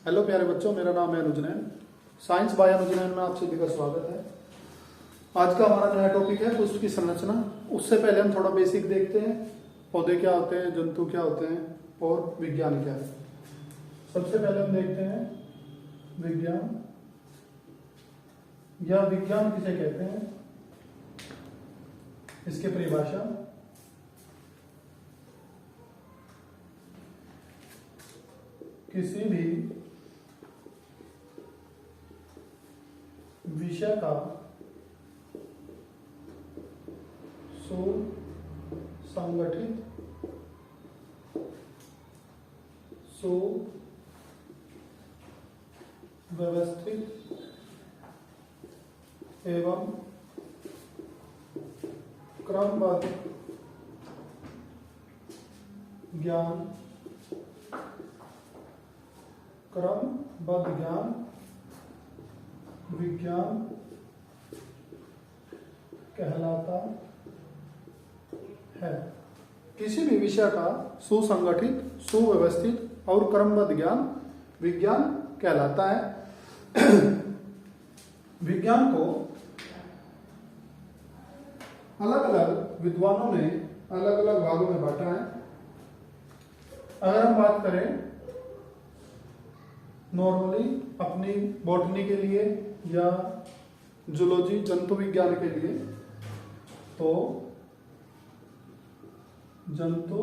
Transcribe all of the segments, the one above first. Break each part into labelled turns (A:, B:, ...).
A: Hello प्यारे बच्चों, मेरा नाम है अनुज नैन। साइंस बाय अनुज नैन में आप सभी का स्वागत है। आज का हमारा नया टॉपिक है पुष्प की संरचना। उससे पहले हम थोड़ा बेसिक देखते हैं, पौधे क्या होते हैं, जंतु क्या होते हैं और विज्ञान क्या है। सबसे पहले हम देखते हैं विज्ञान, या विज्ञान किसे कहते हैं, इसकी परिभाषा। किसी भी विषय का सुसंगठित, सुव्यवस्थित एवं क्रमबद्ध ज्ञान विज्ञान कहलाता है। किसी भी विषय का सुसंगठित, सुव्यवस्थित और क्रमबद्ध ज्ञान विज्ञान कहलाता है। विज्ञान को अलग अलग विद्वानों ने अलग अलग भागों में बांटा है। अगर हम बात करें नॉर्मली अपनी बॉटनी के लिए या जूलॉजी जंतु विज्ञान के लिए, तो जंतु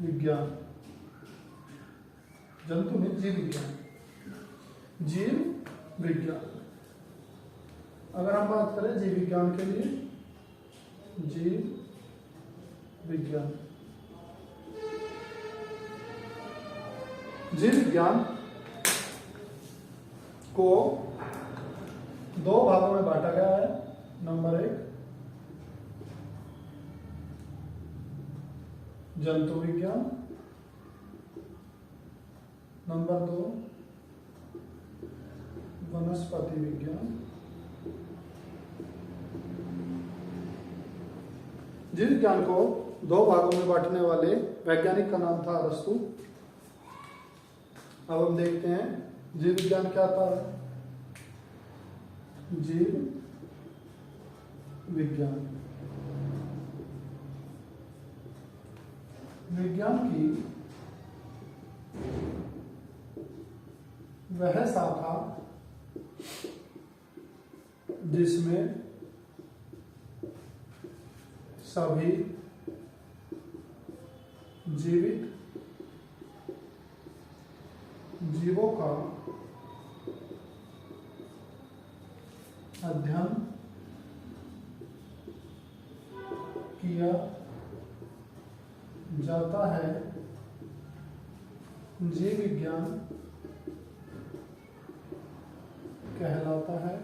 A: विज्ञान, जंतु में जीव विज्ञान, जीव विज्ञान। अगर हम बात करें जीव विज्ञान के लिए, जीव विज्ञान, जीव विज्ञान को दो भागों में बांटा गया है। नंबर 1 जंतु विज्ञान, नंबर 2 वनस्पति विज्ञान। जीव विज्ञान को दो भागों में बांटने वाले वैज्ञानिक का नाम था अरस्तु। अब हम देखते हैं जीव विज्ञान क्या था। जीव विज्ञान विज्ञान की वह शाखा जिसमें सभी जीवित जीवों का अध्ययन किया जाता है, जीव विज्ञान कहलाता है।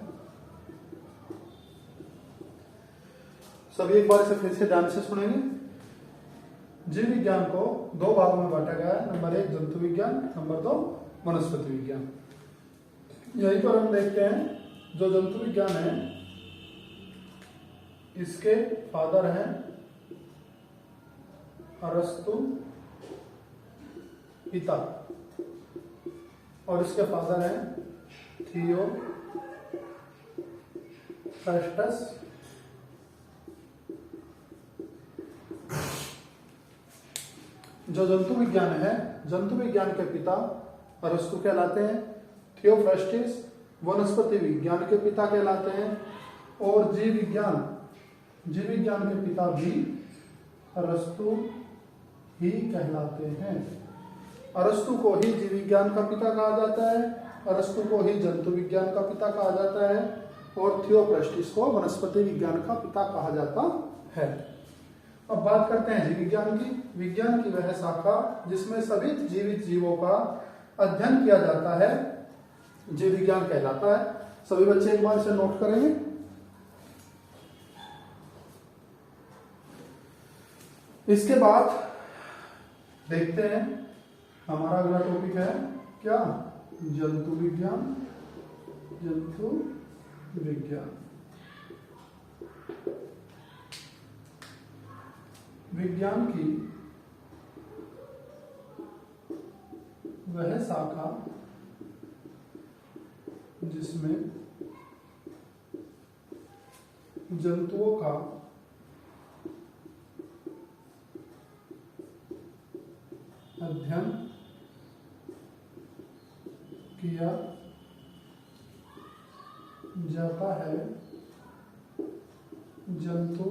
A: सभी एक बार से फिर से ध्यान से सुनेंगे। जीव विज्ञान को दो भागों में बांटा गया है। नंबर 1 जंतु विज्ञान, नंबर 2 वनस्पति विज्ञान। यहीं पर हम देखते हैं जो जंतु विज्ञान है, इसके फादर हैं अरस्तु पिता, और इसके फादर हैं थियोफ्रस्टस। जो जंतु विज्ञान है, जंतु विज्ञान के पिता अरस्तु कहलाते हैं। थियोफ्रस्टस वनस्पति विज्ञान के पिता कहलाते हैं। और जीव विज्ञान के पिता भी अरस्तु ही कहलाते हैं। अरस्तु को ही जीव विज्ञान का पिता कहा जाता है, अरस्तु को ही जंतु विज्ञान का पिता कहा जाता है, और थियोफ्रस्टस को वनस्पति विज्ञान का पिता कहा जाता है। अब बात करते हैं जीव विज्ञान की। विज्ञान की वह शाखा जिसमें सभी जीवित जीवों का अध्ययन किया जाता है, जीव विज्ञान कहलाता है। सभी बच्चे एक बार इसे नोट करेंगे। इसके बाद देखते हैं हमारा अगला टॉपिक है क्या, जंतु विज्ञान। जंतु विज्ञान विज्ञान की वह शाखा जिसमें जंतुओं का अध्ययन किया जाता है, जंतु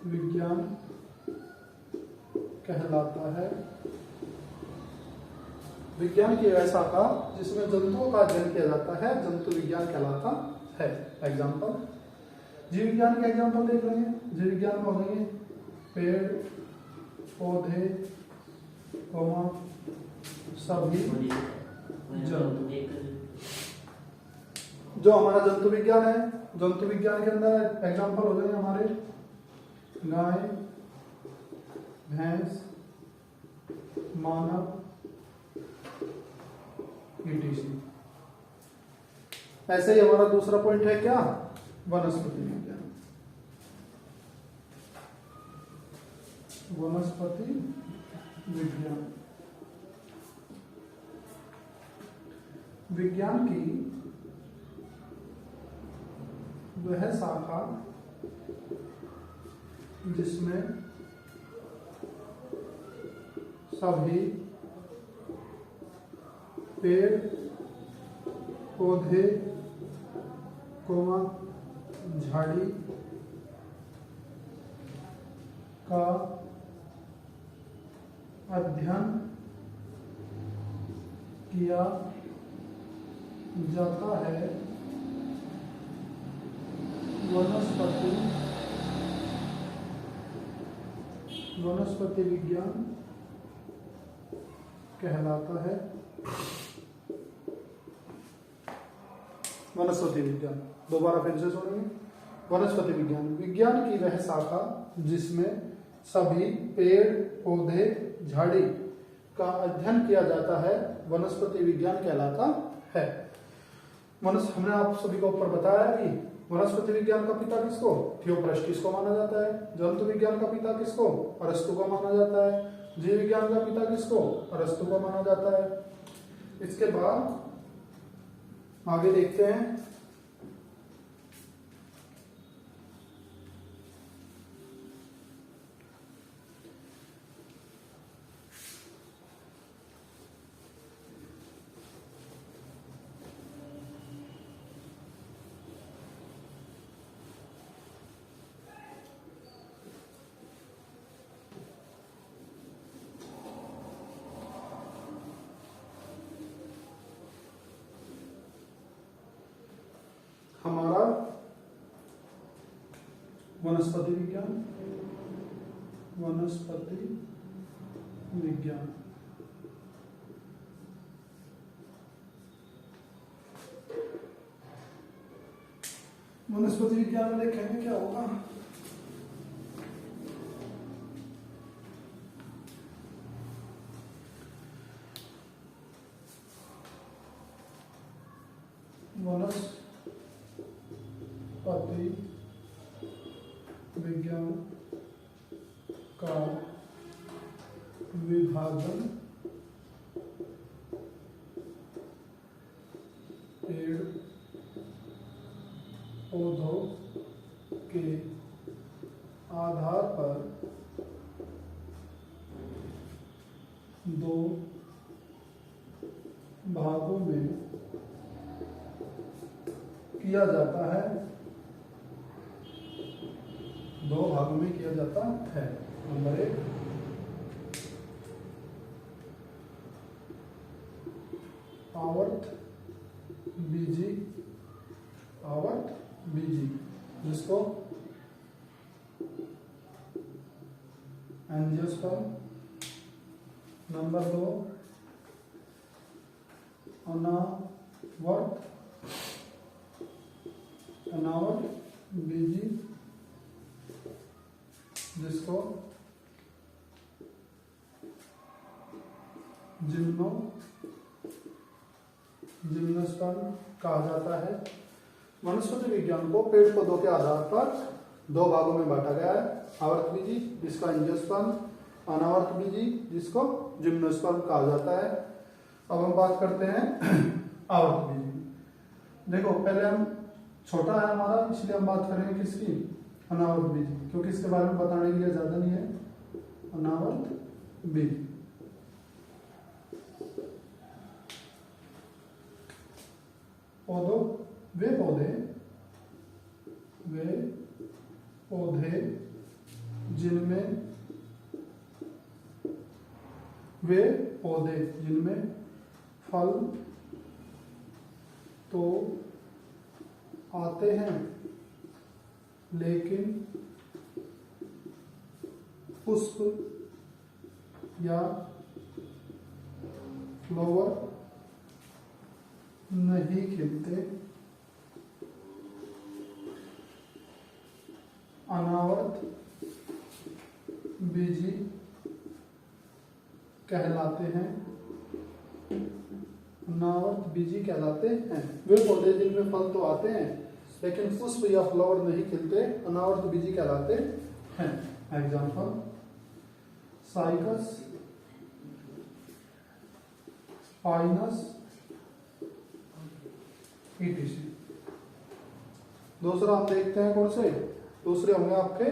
A: विज्ञान कहलाता है। विज्ञान की वह शाखा जिसमें जंतुओं का अध्ययन किया जाता है, जंतु विज्ञान कहलाता है। एग्जाम्पल, जीव विज्ञान के एग्जाम्पल देख रहे हैं। जीव विज्ञान में हो जाएंगे पेड़ पौधे सभी जंतु। जो हमारा जंतु विज्ञान है, जंतु विज्ञान के अंदर एग्जाम्पल हो जाएंगे हमारे गाय भैंस मानव etc। ऐसे ही हमारा दूसरा पॉइंट है क्या, वनस्पति विज्ञान। वनस्पति विज्ञान विज्ञान की वह शाखा जिसमें सभी पेड़ पौधे झाड़ी का अध्ययन किया जाता है, वनस्पति विज्ञान कहलाता है। वनस्पति विज्ञान दोबारा फिर से सुनेंगे। वनस्पति विज्ञान विज्ञान की वह शाखा जिसमें सभी पेड़ पौधे झाड़ी का अध्ययन किया जाता है, वनस्पति विज्ञान कहलाता है। हमने आप सभी को ऊपर बताया कि वनस्पति विज्ञान का पिता किसको, थियोफ्रास्टस को माना जाता है। जंतु विज्ञान का पिता किसको, अरस्तु को माना जाता है। जीव विज्ञान का पिता किसको, अरस्तु को माना जाता है। इसके बाद आगे देखते हैं। हमारा वनस्पति विज्ञान वनस्पति विज्ञान में देखेंगे क्या होगा। वनस्पति विज्ञान का विभाजन पेड़ पौधों के आधार पर दो भागों में किया जाता है। दो भागों में किया जाता है। नंबर 1 आवर्त बीजी जिसको एंजियोस्पर्म। नंबर 2 अनावर्त बीजी जिसको जिम्नोस्पर्म कहा जाता है। वनस्पति विज्ञान को पेड़ पौधों के आधार पर दो भागों में बांटा गया है। आवर्त बीजी जिसका एंजियोस्पर्म, अनावर्त बीजी जिसको जिम्नोस्पर्म कहा जाता है। अब हम बात करते हैं आवर्तबीजी। देखो पहले हम छोटा है हमारा, इसलिए हम बात करेंगे किसकी, अनावर्तबीजी, क्योंकि इसके बारे में बताने के लिए ज्यादा नहीं है। अनावर्तबीजी पौधों वे पौधे जिनमें फल तो आते हैं लेकिन पुष्प या फ्लावर नहीं खिलते, अनावर्त बीजी कहलाते हैं। अनावर्त बीजी कहलाते हैं वे पौधे जिनमें फल तो आते हैं लेकिन पुष्प या फ्लावर नहीं खिलते, अनावर्त बीजी कहलाते हैं। Example cycas, Pinus, etc. दूसरा हम देखते हैं कौन से, दूसरे होंगे आपके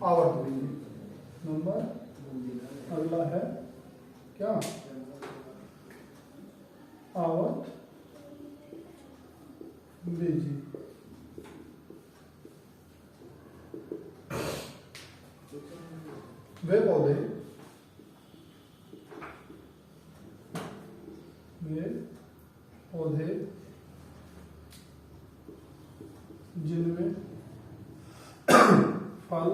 A: आवर्तबीजी। नंबर अगला है क्या, आवर्तबीजी। वे पौधे जिनमें फल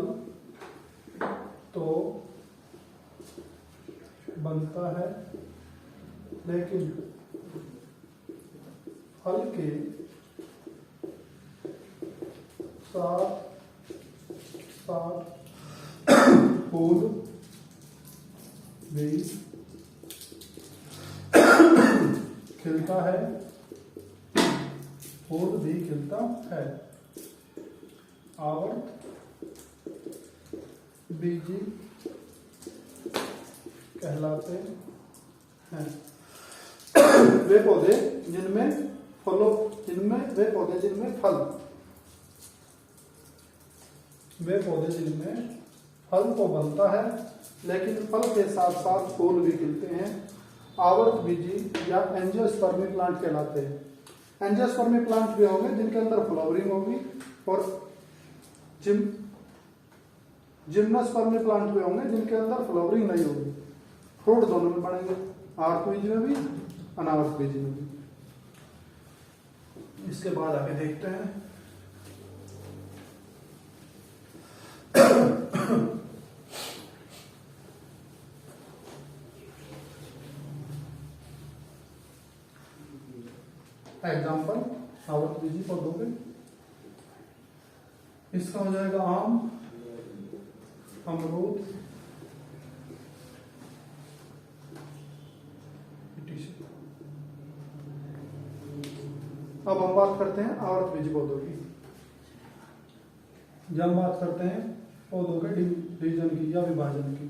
A: तो बनता है लेकिन फल के साथ साथ फूल भी खिलता है, फूल भी खिलता है, आवर्त बीजी कहलाते हैं। वे पौधे जिनमें फल तो बनता है लेकिन फल के साथ साथ फूल भी खिलते हैं, आवर्त बीजी या एंजियोस्पर्मी प्लांट कहलाते हैं। एंजियोस्पर्मी प्लांट भी होंगे जिनके अंदर फ्लावरिंग होगी और जिम्नोस्पर्मी प्लांट भी होंगे जिनके अंदर फ्लावरिंग नहीं होगी। फ्रूट दोनों में पड़ेंगे, आवर्त बीजी में भी अनावर्त बीजी में भी। इसके बाद आगे देखते हैं एग्जाम्पल आवर्त बीजी पौधों के। इसका हो जाएगा आम, अमरूद, अब हम बात करते हैं आवर्त बीजी पौधों की। जब हम बात करते हैं पौधों के डिवीजन की या विभाजन की,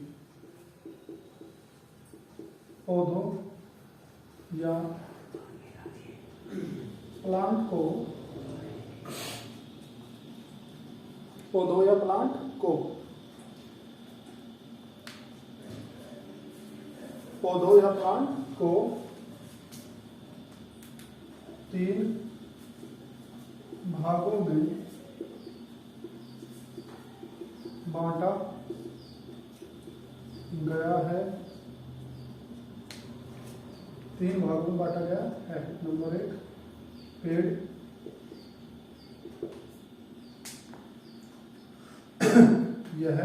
A: पौधों या प्लांट को तीन भागों में बांटा गया है। नंबर 1 पेड़, यह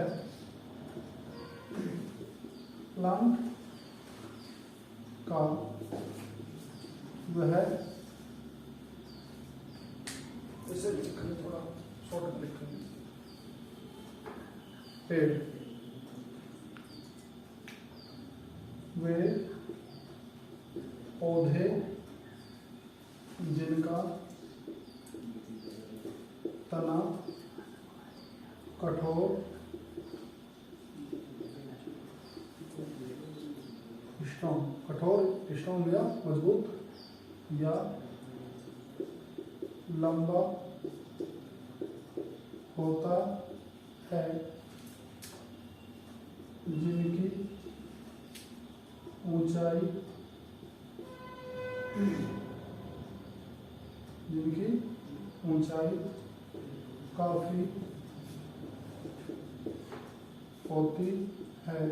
A: प्लांट का वह, इसे लिखने थोड़ा शॉर्ट लिखेंगे, पेड़ वे पौधे जिनका तना कठोर कठोर, स्ट्रॉन्ग या मजबूत, या लंबा होता है, जिनकी ऊंचाई काफी होती है,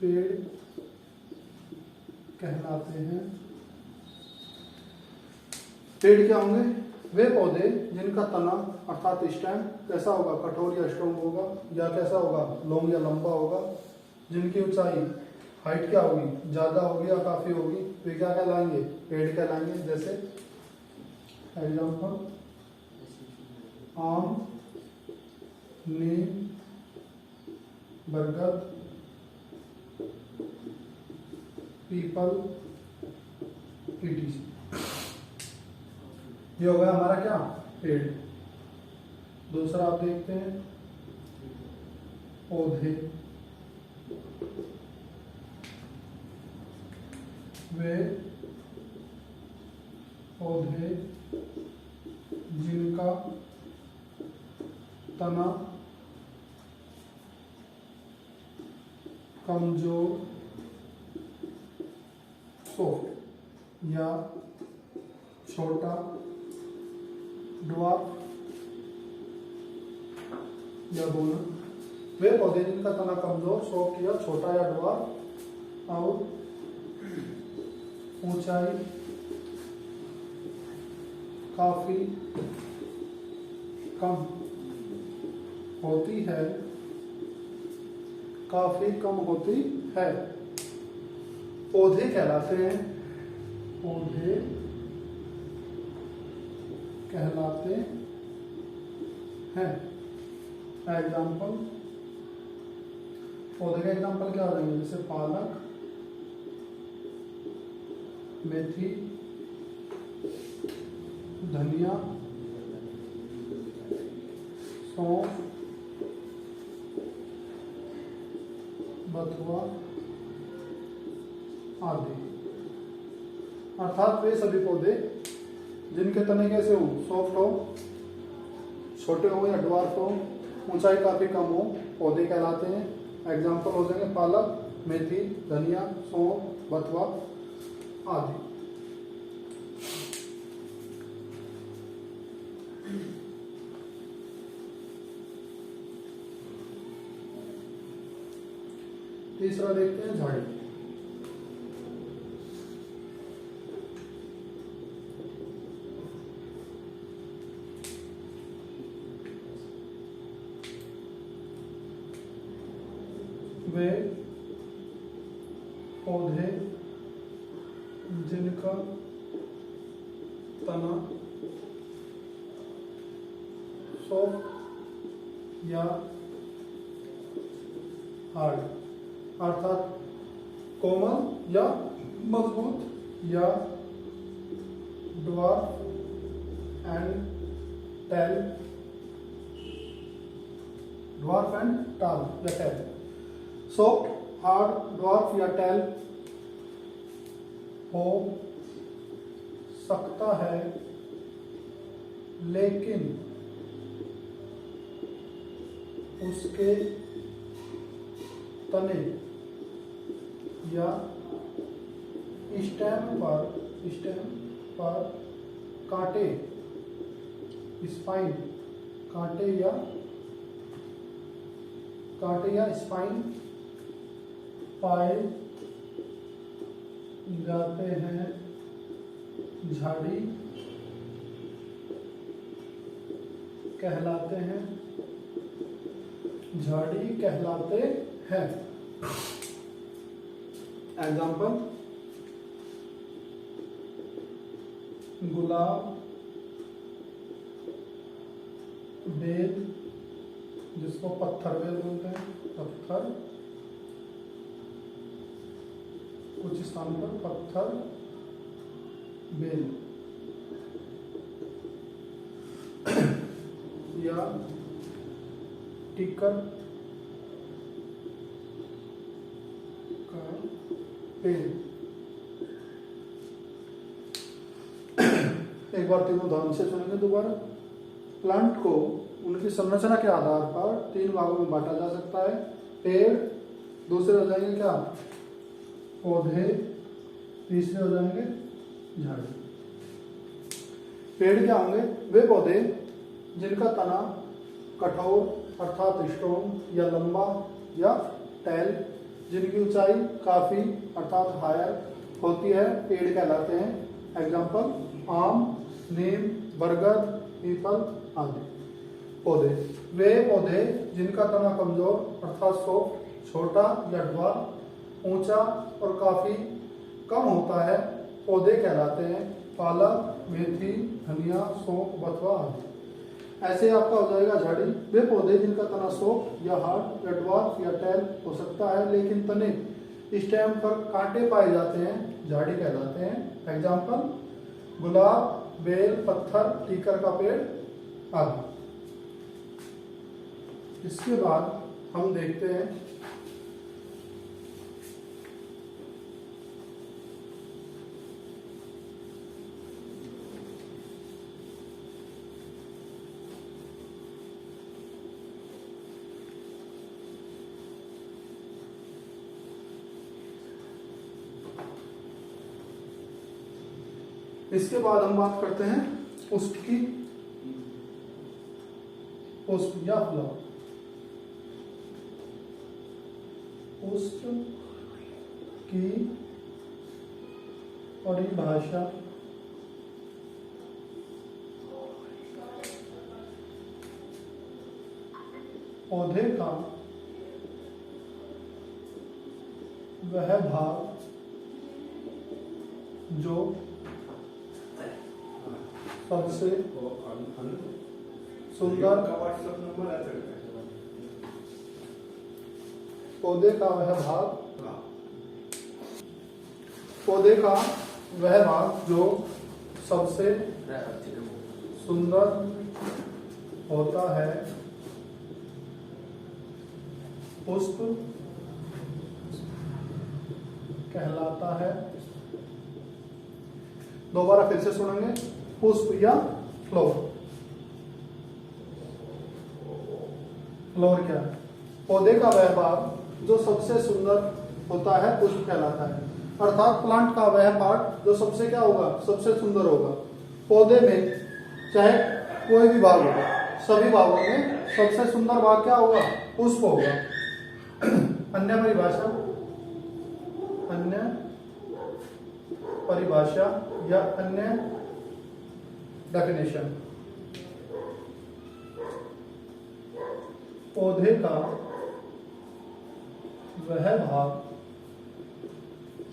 A: पेड़ कहलाते हैं। पेड़ क्या होंगे? वे पौधे जिनका तना अर्थात स्टेम कैसा होगा? कठोर या स्ट्रॉन्ग होगा, या कैसा होगा? लॉन्ग या लंबा होगा, जिनकी ऊंचाई हाइट क्या होगी? ज्यादा होगी या काफी होगी, वे क्या कहलाएंगे? पेड़ कहलाएंगे। जैसे एग्जाम्पल आम, नीम, बरगद, पीपल, ईटीसी। ये हो गया हमारा क्या? पेड़। दूसरा आप देखते हैं पौधे। वे पौधे जिनका तना कमजोर, सॉफ्ट या छोटा, ड्वार्फ या दोनों। वे पौधे जिनका तना कमजोर, सॉफ्ट या छोटा या ड्वार्फ और ऊंचाई काफी कम होती है, काफी कम होती है, पौधे कहलाते हैं। पौधे कहलाते हैं। एग्जाम्पल, पौधे का एग्जाम्पल क्या हो जाएंगे? जैसे पालक, मेथी, धनिया, सौंफ, बथुआ आदि। अर्थात वे सभी पौधे जिनके तने कैसे हो? सॉफ्ट हो, छोटे हो या ड्वार्फ हो, ऊंचाई काफी कम हो, पौधे कहलाते हैं। एग्जाम्पल हो जाएंगे पालक, मेथी, धनिया, सौंफ, बथुआ आदि। तीसरा देखते हैं झाड़ी। वे पौधे जिनका तना सॉफ्ट या हार्ड अर्थात कोमल या मजबूत, या dwarf and tall, dwarf and tall या टैल। सॉफ्ट, हार्ड, ड्वार्फ या टैल हो सकता है, लेकिन उसके तने या स्टेम पर कांटे, स्पाइन, कांटे या स्पाइन पाए जाते हैं। झाड़ी कहलाते हैं। झाड़ी कहलाते हैं। एग्जाम्पल, गुलाब, बेल, जिसको पत्थर बेल बोलते हैं, पत्थर, कुछ स्थान पर पत्थर बेल, या टिकर का पेड़। एक बार तीनों ध्यान से सुनेंगे दोबारा। प्लांट को उनकी संरचना के आधार पर 3 भागों में बांटा जा सकता है। पेड़, दूसरे हो जाएंगे क्या, पौधे, तीसरे हो जाएंगे झाड़ी। पेड़ क्या होंगे, वे पौधे जिनका तना कठोर अर्थात स्ट्रॉन्ग या लंबा, या टैल जिनकी ऊंचाई काफी अर्थात हायर होती है, पेड़ कहलाते हैं। एग्जाम्पल आम, नीम, बरगद, पीपल आदि। पौधे, वे पौधे जिनका तना कमजोर अर्थात सॉफ्ट, छोटा या ड्वार्फ, ऊंचा और काफी कम होता है, पौधे कहलाते हैं। पालक, मेथी, धनिया, सौंफ, बथुआ आदि। ऐसे आपका हो जाएगा झाड़ी, वे पौधे जिनका तना सॉफ्ट या हार्ड या ड्वार्फ या टैल हो सकता है, लेकिन तने स्टेम पर कांटे पाए जाते हैं, झाड़ी कहलाते हैं। एग्जाम्पल गुलाब, बेल, पत्थर, टीकर का पेड़ आदि। इसके बाद हम देखते हैं इसके बाद हम बात करते हैं पुष्प की। पुष्प या फ्लावर। पुष्प की परिभाषा पौधे का वह भाग जो सबसे सुंदर, पौधे का वह भाग, पौधे का वह भाग जो सबसे सुंदर होता है, पुष्प कहलाता है। दोबारा फिर से सुनेंगे, पुष्प या फ्लावर। फ्लावर क्या है, पौधे का वह भाग जो सबसे सुंदर होता है, पुष्प कहलाता है। अर्थात प्लांट का वह पार्ट जो सबसे क्या होगा, सबसे सुंदर होगा। पौधे में चाहे कोई भी भाग होगा, सभी भागों में सबसे सुंदर भाग क्या होगा, पुष्प होगा। अन्य परिभाषा, अन्य परिभाषा या अन्य डेफिनेशन, पौधे का वह भाग,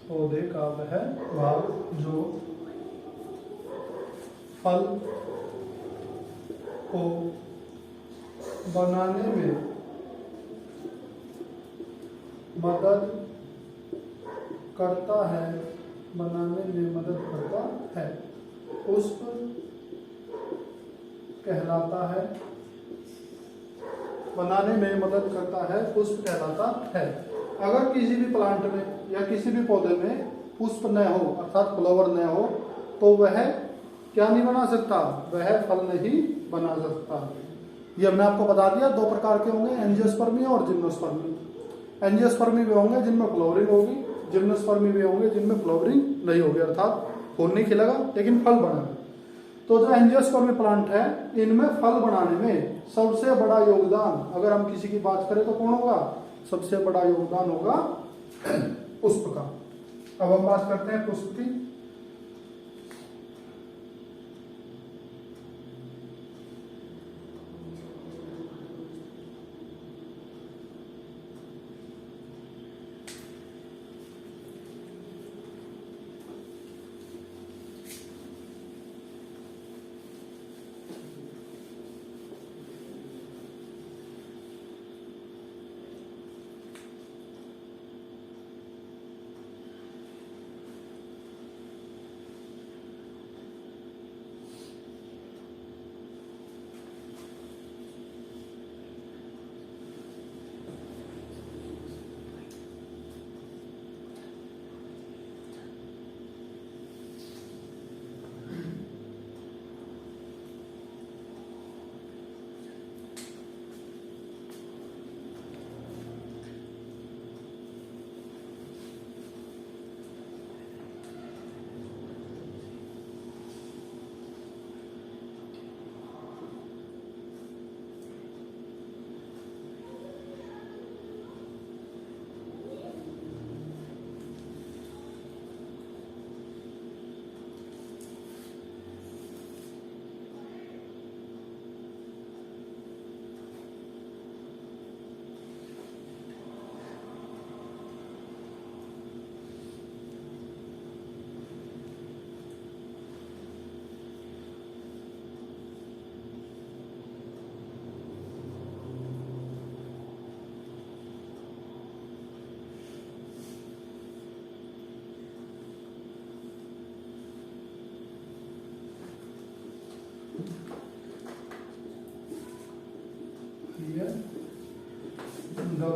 A: पौधे का वह भाग जो फल को बनाने में मदद करता है, बनाने में मदद करता है, पुष्प कहलाता है। बनाने में मदद करता है, पुष्प कहलाता है। अगर किसी भी प्लांट में या किसी भी पौधे में पुष्प न हो अर्थात फ्लावर न हो, तो वह क्या नहीं बना सकता, वह फल नहीं बना सकता। ये हमने आपको बता दिया, 2 प्रकार के होंगे, एंजियोस्पर्मी और जिम्नोस्पर्मी। एंजियोस्पर्मी वे होंगे जिनमें फ्लावरिंग होगी, जिम्नोस्पर्मी वे होंगे जिनमें फ्लावरिंग नहीं होगी, अर्थात फूल नहीं खिलेगा लेकिन फल बनेगा। तो जो एंजियोस्पर्मी प्लांट है, इनमें फल बनाने में सबसे बड़ा योगदान अगर हम किसी की बात करें तो कौन होगा, सबसे बड़ा योगदान होगा पुष्प का। अब हम बात करते हैं पुष्प की।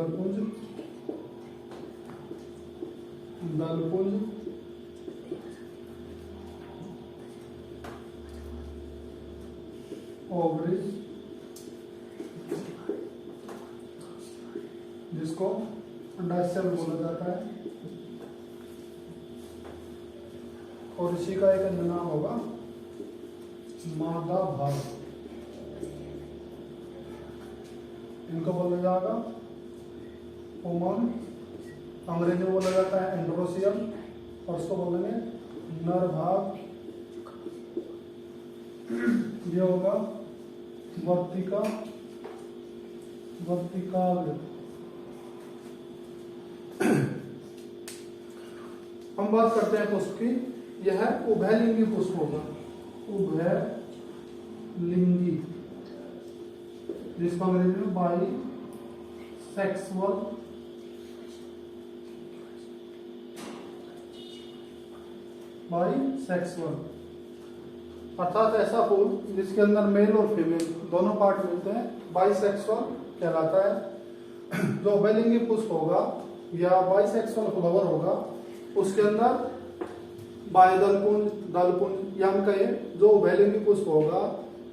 A: दलपुंज, दलपुंज, ओवरी, जिसको अंडाशय बोला जाता है, और इसी का एक अन्य नाम होगा मादा भाग। इनको बोला जाएगा ओमन, अंग्रेजी में बोला जाता है एंड्रोसियम, और उसको बोलेंगे नर भाग। ये होगा वर्तिका, वर्तिकाग्र। हम बात करते हैं पुष्प की। यह उभयलिंगी पुष्प होगा, उभयलिंगी, जिसको अंग्रेजी में बाई सेक्सुअल, बाई सेक्सुअल, अर्थात ऐसा फूल जिसके अंदर मेल और फीमेल दोनों पार्ट मिलते हैं, बाइसेक्सुअल कहलाता है। जो उभयलिंगी पुष्प होगा या बाइसेक्सुअल फ्लावर होगा, उसके अंदर बाह्यदलपुंज, दलपुंज, या हम कहें जो उभयलिंगी पुष्प होगा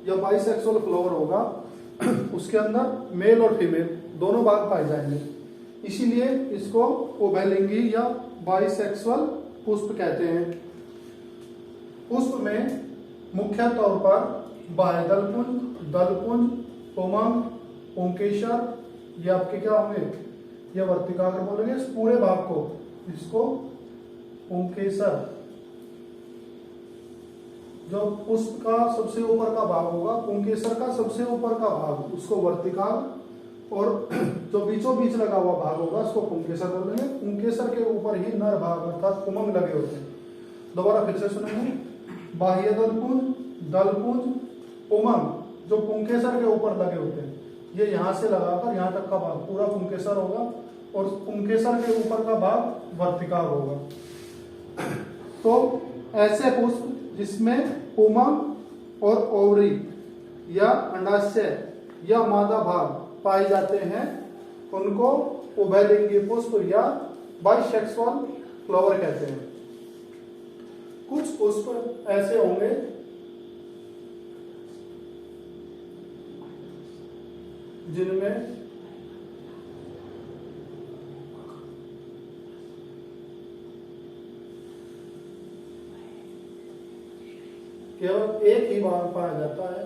A: या बाइसेक्सुअल फ्लावर होगा, उसके अंदर मेल और फीमेल दोनों भाग पाए जाएंगे। इसीलिए इसको उभयलिंगी या बाइसेक्सुअल पुष्प कहते हैं। पुष्प में मुख्य तौर पर बाह्यदलपुंज, दलपुंज, पुंमंग, पुंकेसर, ये आपके क्या होंगे, ये वर्तिकाग्र बोलेंगे इस पूरे भाग को, इसको पुंकेसर। जो पुष्प का सबसे ऊपर का भाग होगा, पुंकेसर का सबसे ऊपर का भाग, उसको वर्तिकाग्र, और जो बीचों बीच लगा हुआ भाग होगा उसको पुंकेसर बोलेंगे। पुंकेसर के ऊपर ही नर भाग अर्थात पुंमंग लगे होते हैं। दोबारा फिर से सुनेंगे, बाह्य दलपुंज, दलपुंज, पुंमंग जो पुंकेसर के ऊपर लगे होते हैं, ये यहां से लगाकर यहां तक का भाग पूरा पुंकेसर होगा, और पुंकेसर के ऊपर का भाग वर्तिकाग्र होगा। तो ऐसे पुष्प जिसमें पुंमंग और ओवरी या अंडाशय या मादा भाग पाए जाते हैं, उनको उभयलिंगी पुष्प या बाइसेक्सुअल फ्लावर कहते हैं। कुछ पुष्प ऐसे होंगे जिनमें केवल एक ही भाग पाया जाता है।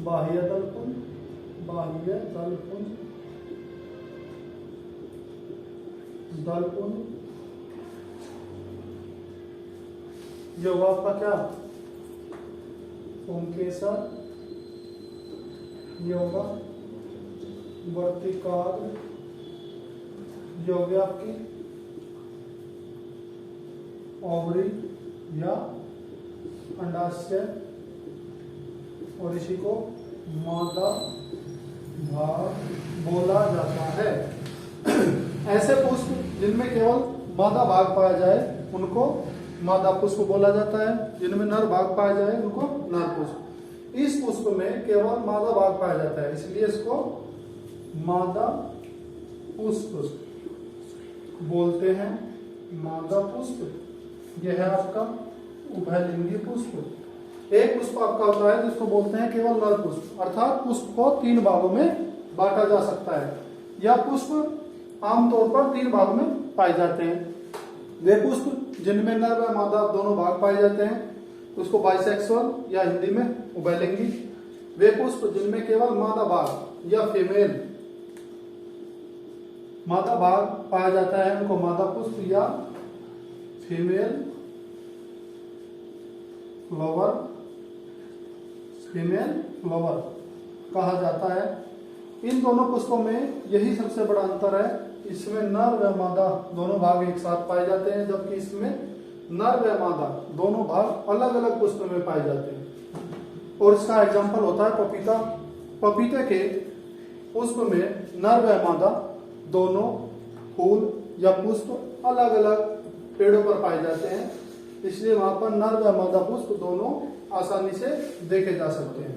A: बाह्य दलपुंज, बाह्य दलपुंज, दलपुंज, ये होगा आपका क्या, पुंकेसर, ये होगा वर्तिकाग्र, ये हो गया आपकी ओवरी या अंडाशय, और इसी को मादा भाग बोला जाता है। ऐसे पुष्प जिनमें केवल मादा भाग पाया जाए उनको मादा पुष्प बोला जाता है, जिनमें नर भाग पाया जाए उनको नर पुष्प। इस पुष्प में केवल मादा भाग पाया जाता है, इसलिए इसको मादा पुष्प बोलते हैं। मादा पुष्प यह है आपका उभयलिंगी पुष्प। एक पुष्प आपका होता है जिसको बोलते हैं केवल नर पुष्प, अर्थात पुष्प को 3 भागों में बांटा जा सकता है। यह पुष्प आमतौर पर 3 भागों में पाए जाते हैं। वे पुष्प जिनमें नर व मादा दोनों भाग पाए जाते हैं उसको बाइसेक्सुअल या हिंदी में उभयलिंगी। वे पुष्प जिनमें केवल मादा भाग या फीमेल मादा भाग पाया जाता है उनको मादा पुष्प या फीमेल फ्लावर, फीमेल फ्लावर कहा जाता है। इन दोनों पुष्पों में यही सबसे बड़ा अंतर है, इसमें नर व मादा दोनों भाग एक साथ पाए जाते हैं, जबकि इसमें नर व मादा दोनों भाग अलग अलग पुष्प में पाए जाते हैं। और इसका एग्जाम्पल होता है पपीता। पपीते के पुष्प में नर व मादा दोनों फूल या पुष्प अलग अलग पेड़ों पर पाए जाते हैं, इसलिए वहां पर नर व मादा पुष्प दोनों आसानी से देखे जा सकते हैं।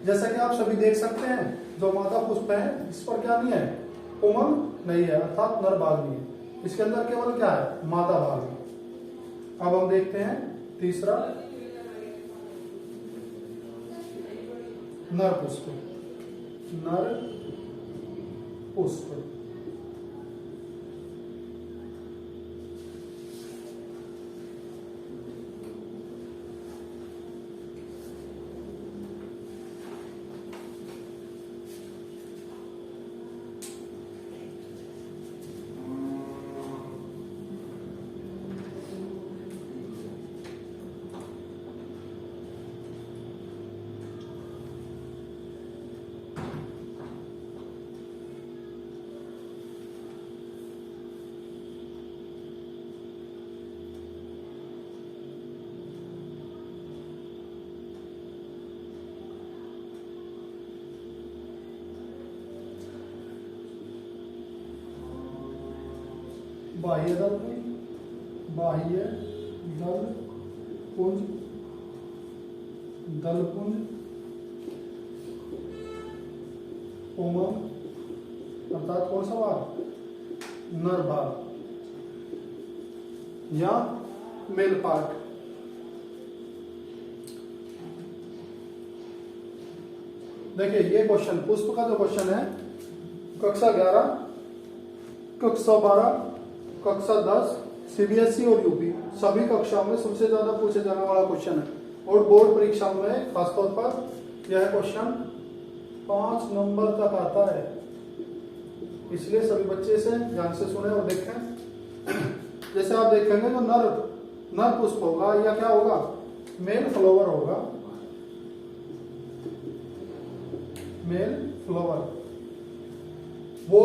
A: जैसा कि आप सभी देख सकते हैं, जो मादा पुष्प है इस पर क्या नहीं है, कोमल नहीं है, अर्थात नर भाग नहीं है, इसके अंदर केवल क्या है, मादा भाग है। अब हम देखते हैं तीसरा, नर पुष्प। नर पुष्प बाह्य दल पुंज, बाह्य दल पुंज, दल पुंज, कोमल अर्थात कौन सा भाग, नर भाग या मेल पार्ट। देखिए ये क्वेश्चन, पुष्प का जो क्वेश्चन है, कक्षा 11, कक्षा 12, कक्षा 10, सीबीएसई और यूपी सभी कक्षाओं में सबसे ज्यादा पूछे जाने वाला क्वेश्चन है। और बोर्ड परीक्षाओं में खासतौर पर यह क्वेश्चन 5 नंबर तक आता है, इसलिए सभी बच्चे इसे ध्यान से सुने और देखें। जैसे आप देखेंगे जो नर पुष्प होगा या क्या होगा, मेल फ्लावर होगा, मेल फ्लावर, वो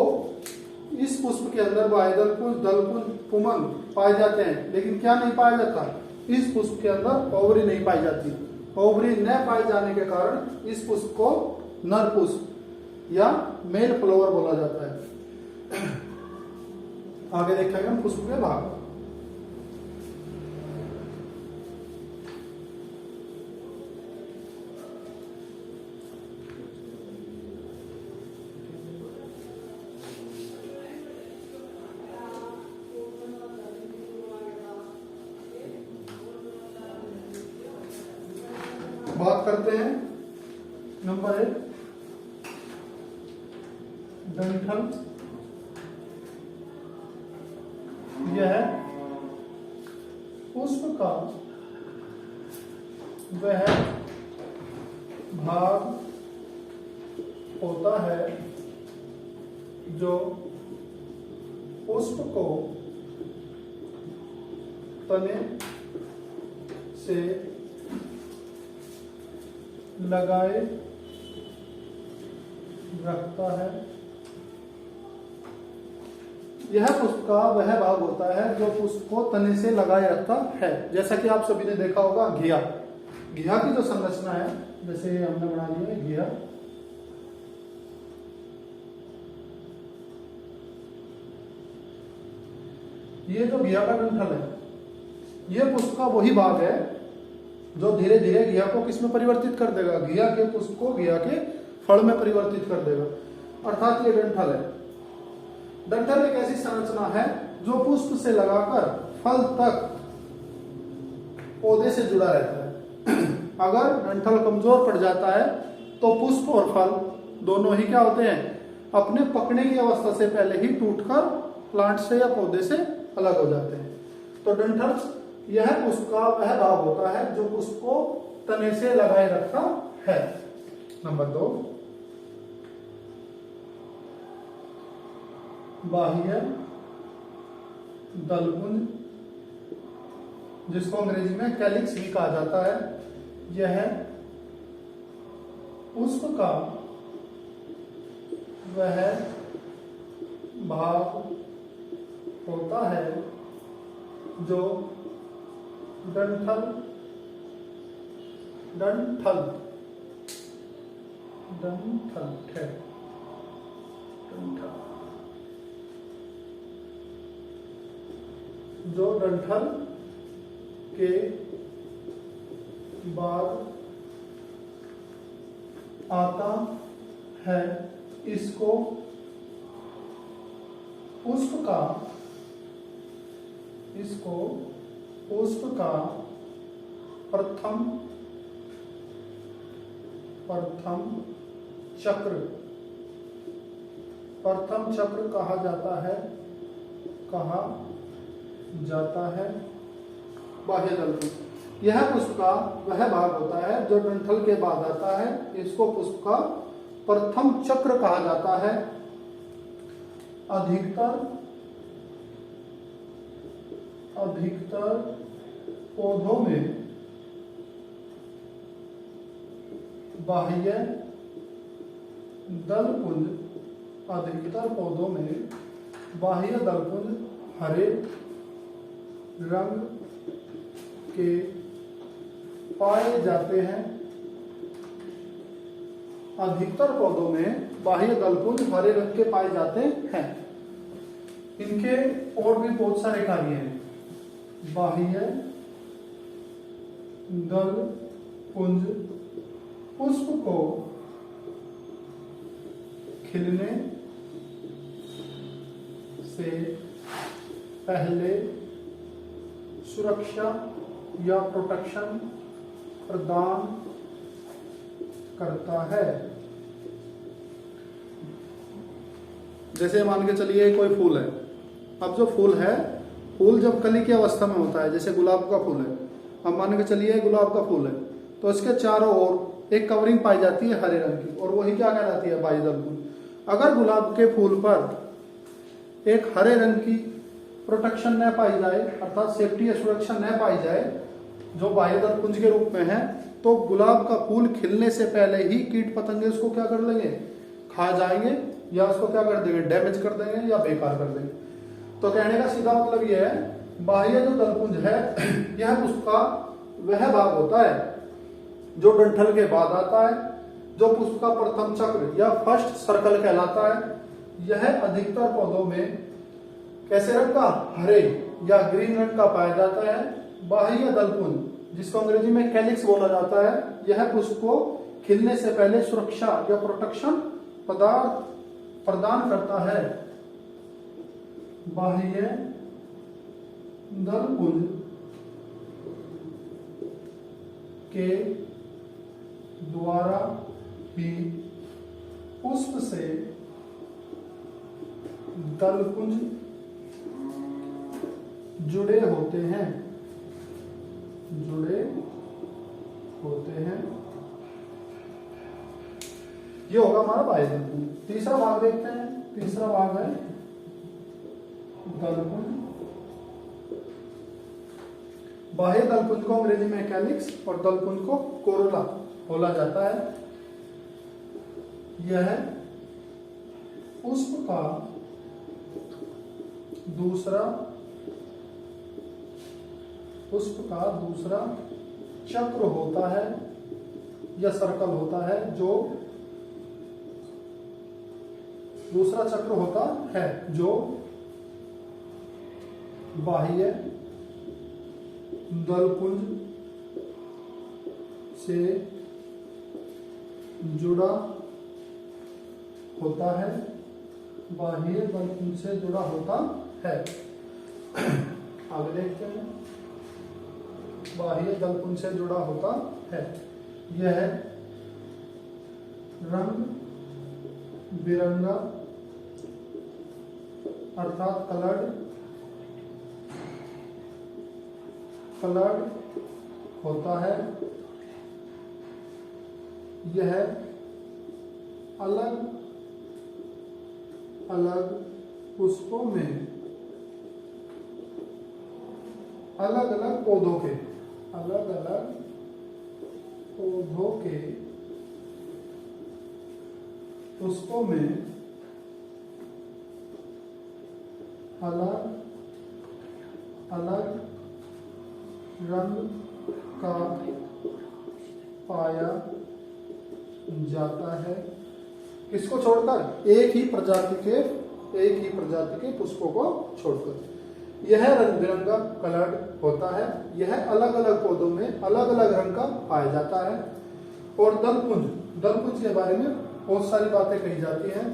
A: इस पुष्प के अंदर बाह्यदल पुंज, दल पुंज, पुमन पाए जाते हैं, लेकिन क्या नहीं पाया जाता, इस पुष्प के अंदर ओवरी नहीं पाई जाती। ओवरी न पाए जाने के कारण इस पुष्प को नर पुष्प या मेल फ्लावर बोला जाता है। आगे देखेंगे हम पुष्प के भाग। बात करते हैं नंबर 1, डंठल। यह पुष्प का वह भाग होता है जो पुष्प को तने से लगाए रखता है। यह पुष्प का वह भाग होता है जो पुष्प को तने से लगाए रखता है। जैसा कि आप सभी ने देखा होगा घिया, घिया की जो संरचना है, जैसे हमने बना ली है घिया, ये जो घिया का डंठल है, ये पुष्प का वही भाग है जो धीरे धीरे घिया को किस में परिवर्तित कर देगा, घिया के पुष्प को घिया के फल में परिवर्तित कर देगा, अर्थात ये डंठल है। डंठल एक ऐसी संरचना है जो पुष्प से लगाकर फल तक पौधे से जुड़ा रहता है। अगर डंठल कमजोर पड़ जाता है तो पुष्प और फल दोनों ही क्या होते हैं, अपने पकने की अवस्था से पहले ही टूटकर प्लांट से या पौधे से अलग हो जाते हैं। तो डंठल यह पुष्प का वह भाग होता है जो पुष्प को तने से लगाए रखता है। नंबर 2, बाह्य दलपुंज, जिसको अंग्रेजी में कैलिक्स भी कहा जाता है। यह पुष्प का वह भाग होता है जो डंठल डंठल डंठल डंठल जो डंठल के बाद आता है इसको पुष्प का प्रथम चक्र कहा जाता है बाह्य दलपुंज। यह पुष्प का वह भाग होता है जो डंठल के बाद आता है, इसको पुष्प का प्रथम चक्र कहा जाता है। अधिकतर पौधों में बाह्य दलपुंज हरे रंग के पाए जाते हैं। अधिकतर पौधों में बाह्य दलपुंज हरे रंग के पाए जाते हैं। इनके और भी बहुत सारे कार्य हैं। बाह्य दलपुंज पुष्प को खिलने से पहले सुरक्षा या प्रोटेक्शन प्रदान करता है। जैसे मान के चलिए कोई फूल है। अब जो फूल है, फूल जब कली की अवस्था में होता है, जैसे गुलाब का फूल है, अब मान के चलिए गुलाब का फूल है, तो इसके चारों ओर एक कवरिंग पाई जाती है हरे रंग की, और वही क्या कहलाती है बाह्य दलपुंज। अगर गुलाब के फूल पर एक हरे रंग की प्रोटेक्शन न पाई जाए, अर्थात सेफ्टी या सुरक्षा न पाई जाए, जो बाह्य दलपुंज के रूप में है, तो गुलाब का फूल खिलने से पहले ही कीट पतंगे उसको क्या कर लेंगे, खा जाएंगे, या उसको क्या कर देंगे, डैमेज कर देंगे या बेकार कर देंगे। तो कहने का सीधा मतलब यह है, बाह्य जो दलपुंज है यह उसका वह भाग होता है जो डंठल के बाद आता है, जो पुष्प का प्रथम चक्र या फर्स्ट सर्कल कहलाता है। यह अधिकतर पौधों में कैसे रंग का, हरे या ग्रीन रंग का पाया जाता है। बाह्य दलपुंज, जिसको अंग्रेजी में कैलिक्स बोला जाता है, यह पुष्प को खिलने से पहले सुरक्षा या प्रोटेक्शन प्रदान करता है। बाह्य दलपुंज के द्वारा ही पुष्प से दलपुंज जुड़े होते हैं। ये होगा हमारा बाह्य दलपुंज। तीसरा भाग देखते हैं। तीसरा भाग है दलपुंज। बाह्य दलपुंज को अंग्रेजी में कैलिक्स और दलपुंज को कोरोला बोला जाता है। यह पुष्प का दूसरा चक्र होता है या सर्कल होता है, जो दूसरा चक्र होता है जो बाह्य दलपुंज से जुड़ा होता है। बाह्य दलपुंज से जुड़ा होता है। आगे देखते हैं। बाह्य दलपुंज से जुड़ा होता है। यह रंग बिरंगा अर्थात कलर्ड होता है। यह अलग अलग पुष्पों में अलग अलग पौधों के पुष्पों में अलग अलग रंग का पाया जाता है। किसको छोड़कर? एक ही प्रजाति के पुष्पों को छोड़कर। यह रंग बिरंगा कलर्ड होता है। यह अलग अलग पौधों में अलग अलग रंग का पाया जाता है। और दलपुंज, दलपुंज के बारे में बहुत सारी बातें कही जाती हैं।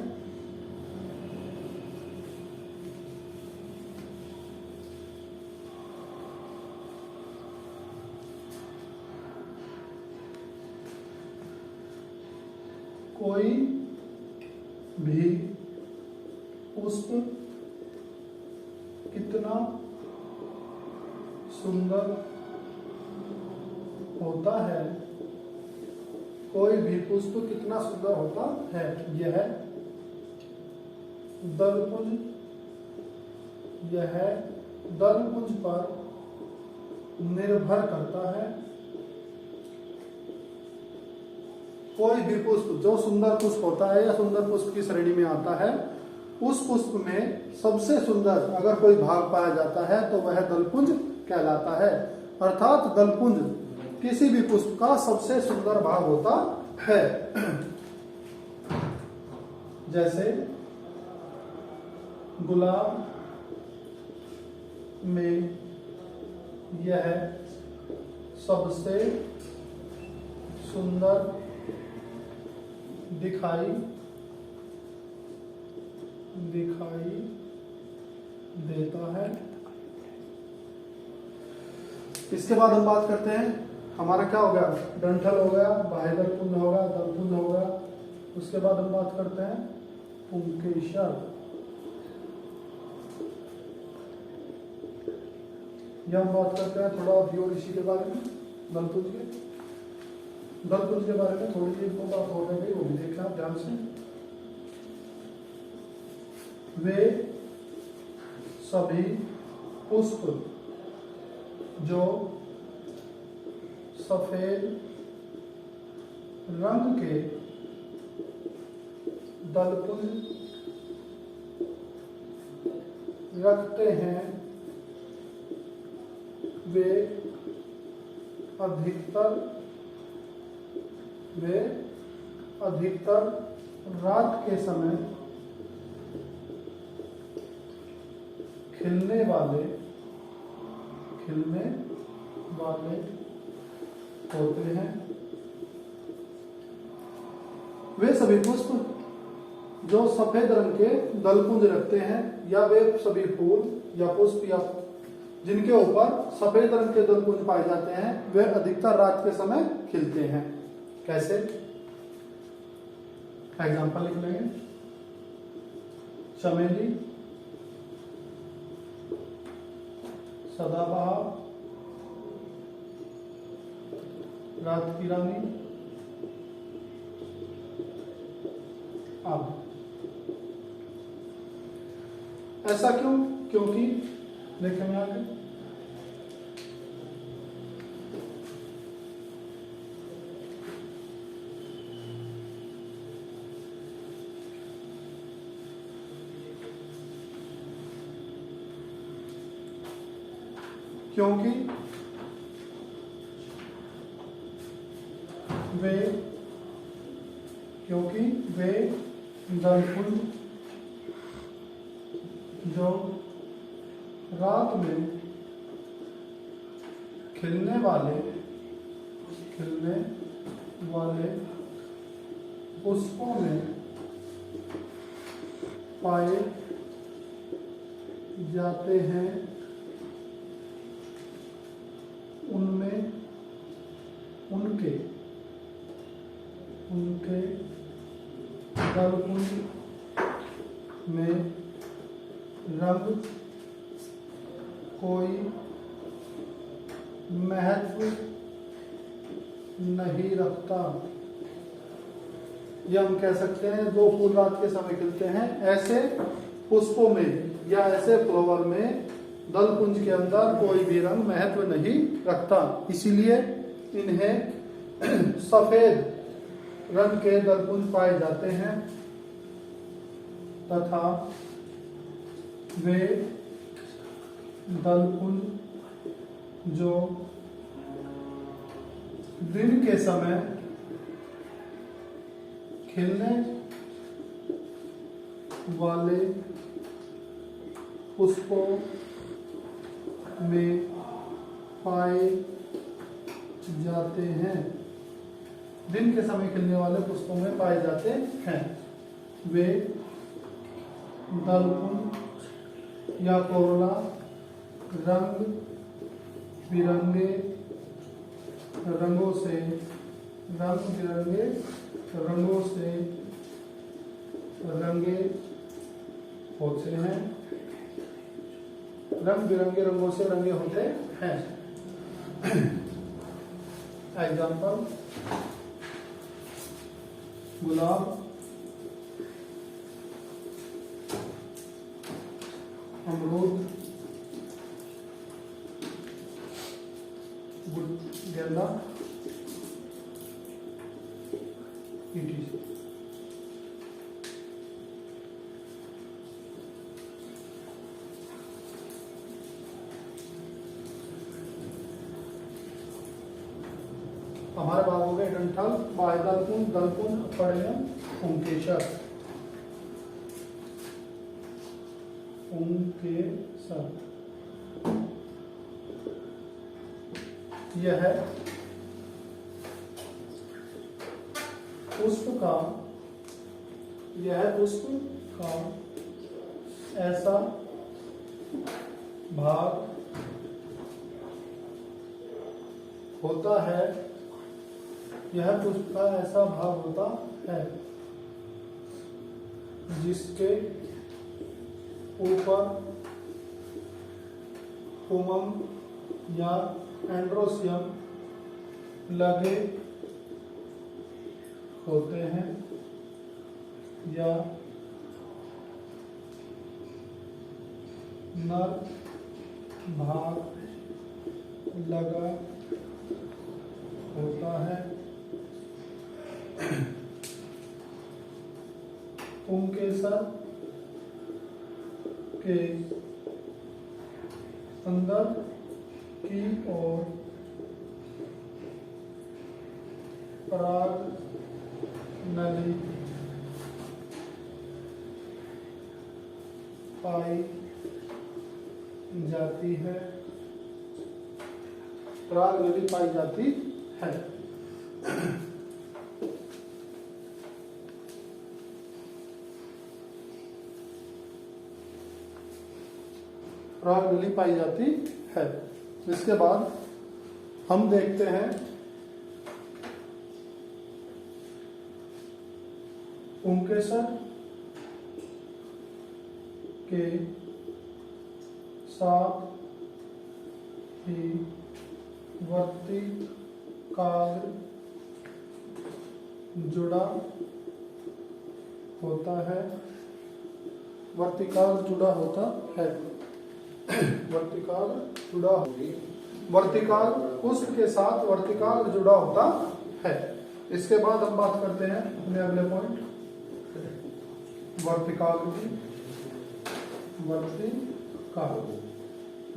A: कोई भी पुष्प कितना सुंदर होता है, कोई भी पुष्प कितना सुंदर होता है, यह दलपुंज, यह दलपुंज पर निर्भर करता है। कोई भी पुष्प जो सुंदर पुष्प होता है या सुंदर पुष्प की श्रेणी में आता है, उस पुष्प में सबसे सुंदर अगर कोई भाग पाया जाता है तो वह दलपुंज कहलाता है। अर्थात दलपुंज किसी भी पुष्प का सबसे सुंदर भाग होता है। जैसे गुलाब में यह सबसे सुंदर दिखाई देता है। इसके बाद हम बात करते हैं, हमारा क्या हो गया, डंठल हो गया, बाह्य दलपुंज हो गया, दलपुंज हो गया। उसके बाद हम बात करते हैं पुंकेसर। यह हम बात करते हैं थोड़ा और इसी के बारे में, दलपुंज के बारे में थोड़ी सी बात हो गई, वो भी देखना आप ध्यान से। वे सभी पुष्प जो सफेद रंग के दलपुंज रखते हैं, वे अधिकतर रात के समय खिलने वाले होते हैं। वे सभी पुष्प जो सफेद रंग के दलपुंज रखते हैं, या वे सभी फूल या पुष्प या जिनके ऊपर सफेद रंग के दलपुंज पाए जाते हैं, वे अधिकतर रात के समय खिलते हैं। कैसे? एग्जाम्पल लिख लेंगे। चमेली, सदाबहार, रात की रानी, आदि। ऐसा क्यों? क्योंकि देखेंगे आगे, क्योंकि वे दलपुंज जो रात में खिलने वाले पुष्पों में पाए जाते हैं, उनमें उनके दलपुंज में रंग कोई महत्व नहीं रखता। या हम कह सकते हैं जो फूल रात के समय खिलते हैं, ऐसे पुष्पों में या ऐसे फ्लावर में दलपुंज के अंदर कोई भी रंग महत्व नहीं रखता, इसीलिए इन्हें सफेद रंग के दलपुंज पाए जाते हैं तथा वे दलपुंज जो दिन के समय खिलने वाले पुष्पों में पाए जाते हैं। दिन के समय खिलने वाले पुष्पों में पाए जाते हैं। वे दलकुन या कोरोला रंग बिरंगे रंगों से रंगे होते हैं। रंग बिरंगे रंगों से रंगे होते हैं। एग्जाम्पल, गुलाब, अमरूद, गेंदा, etc. हमारे पास हो गए डंठल, बाह्यदलकुन, दलकुन, अपढ़यम, पुंकेसर। यह पुष्प का ऐसा भाग होता है, यह पुष्प का ऐसा भाग होता है जिसके ऊपर पुमम या एंड्रोसियम लगे होते हैं या नर भाग लगा होता है। पुंकेसर के अंदर की ओर पराग नली पाई जाती है। पराग नली पाई जाती है। पराग नली पाई जाती है। इसके बाद हम देखते हैं पुंकेसर के साथ ही वर्तिकाग्र जुड़ा होता है। वर्तिकाग्र जुड़ा होता है। वर्तिकाग्र पुष्प के साथ वर्तिकाग्र जुड़ा होता है। इसके बाद हम बात करते हैं अपने अगले पॉइंट वर्तिकाग्र की। वर्तिकाग्र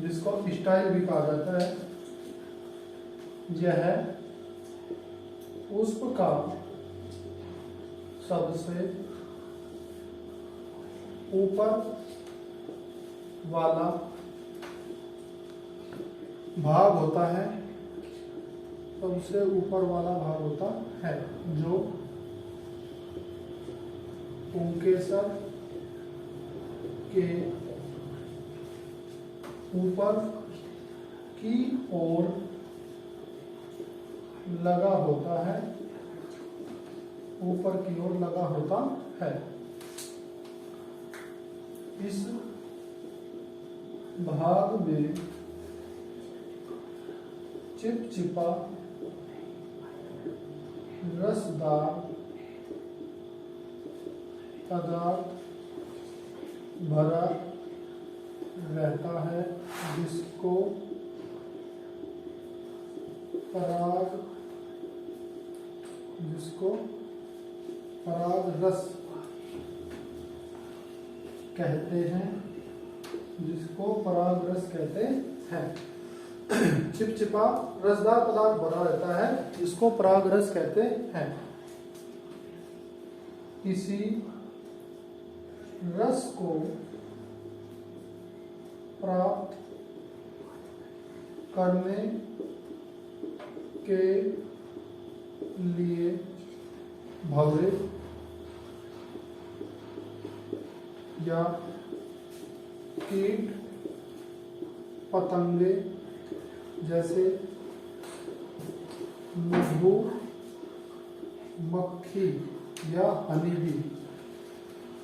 A: जिसको स्टाइल भी कहा जाता है, यह पुष्प का सबसे ऊपर वाला भाग होता है। सबसे ऊपर वाला भाग होता है जो पुंकेसर के ऊपर की ओर लगा होता है। ऊपर की ओर लगा होता है। इस भाग में चिपचिपा रसदार पदार्थ भरा रहता है जिसको पराग रस कहते हैं। चिपचिपा रसदार पदार्थ भरा रहता है जिसको पराग रस कहते हैं। इसी रस को प्राप्त करने के लिए भंवरे या कीट पतंगे जैसे मधु मक्खी या हनी बी।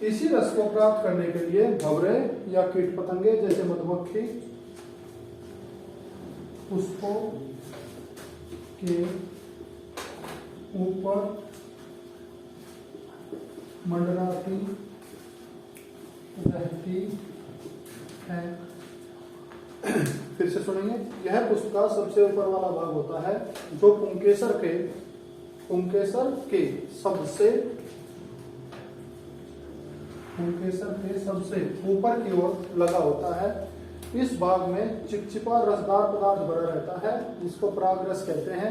A: इसी रस को प्राप्त करने के लिए भंवरे या कीट पतंगे जैसे मधुमक्खी पुष्पों के ऊपर मंडराती रहती है। फिर से सुनेंगे। यह पुष्प का सबसे ऊपर वाला भाग होता है जो पुंकेसर के सबसे ऊपर की ओर लगा होता है। इस भाग में चिपचिपा रसदार पदार्थ भरा रहता है जिसको पराग रस कहते हैं।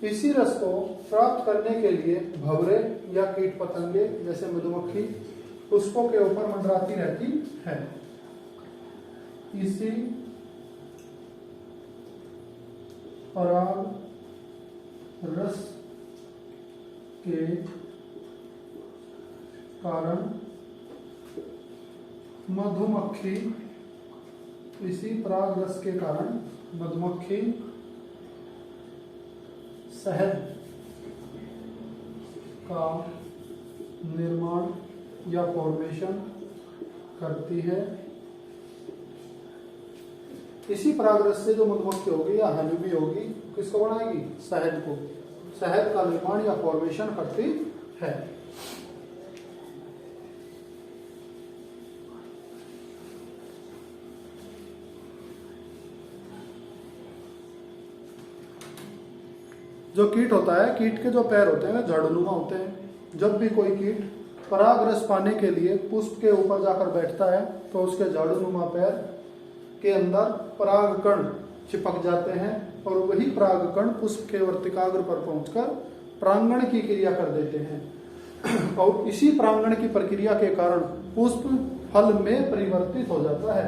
A: इसी रस को प्राप्त करने के लिए भंवरे या कीट पतंगे जैसे मधुमक्खी पुष्पों के ऊपर मंडराती रहती है। इसी पराग रस के कारण मधुमक्खी शहद का निर्माण या फॉर्मेशन करती है। इसी पराग रस से जो मधुमक्खी होगी या हनी भी होगी किसको बनाएगी? शहद को। शहद का निर्माण या फॉर्मेशन करती है। जो कीट होता है, कीट के जो पैर होते हैं झाड़ूनुमा होते हैं। जब भी कोई कीट पराग रस पाने के लिए पुष्प के ऊपर जाकर बैठता है तो उसके झाड़ूनुमा पैर के अंदर पराग कण चिपक जाते हैं और वही पराग कण पुष्प के वर्तिकाग्र पर पहुंचकर परागण की क्रिया कर देते हैं और इसी परागण की प्रक्रिया के कारण पुष्प फल में परिवर्तित हो जाता है,